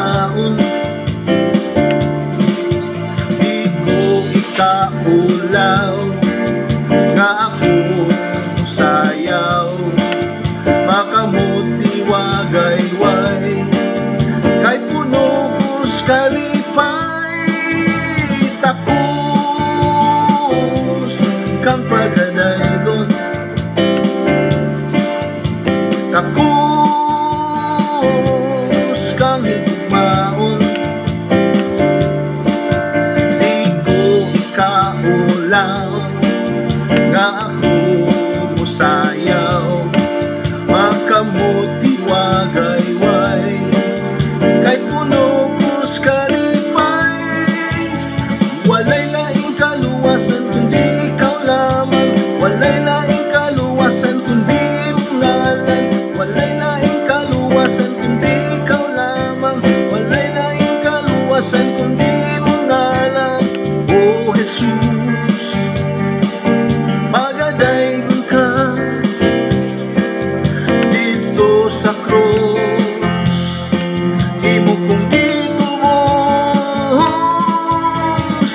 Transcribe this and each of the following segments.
higugmaon, di ko ikaulaw, nga ako sayaw, makamuti wagay-way, kay puno kus kalipay, takus kang pagadaygon, takus kang higugmaon, di ko ikaulaw, nga ako musayaw, makamuti wagay-way, kay puno kus kalipay, walay laing kaluwasan kundi ikaw lamang, walay laing kaluwasan kundi imong ngalan, walay laing kaluwasan kundi ikaw lamang, walay laing kaluwasan kundi imong ngalan. O Jesus, pagadaygon ka dito sa krus, imo kong gitubos,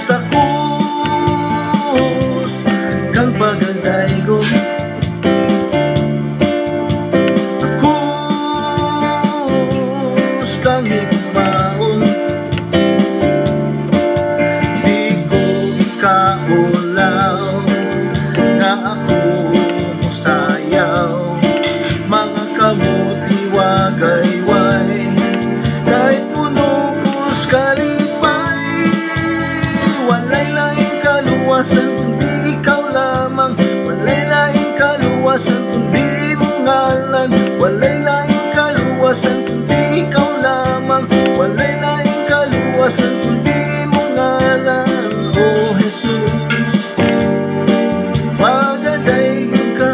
takus kang pagadaygon, takus kang higugmaon, di ko ikaulaw, nga ako musayaw, mga kamuti wagay-way, kahit puno kus kalipay, walay laing kaluwasan kundi ikaw lamang, walay laing kaluwasan kundi imong ngalan, walay laing kaluwasan kundi ikaw lamang, walay laing kaluwasan kundi imong ngalan. O Jesus, pagadaygon ka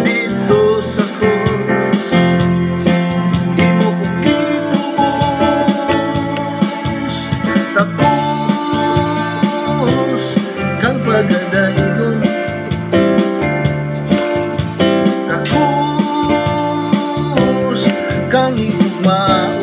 dito sa krus, imo kong gitubos, takus kang pagadaygon, takus kang higugmaon,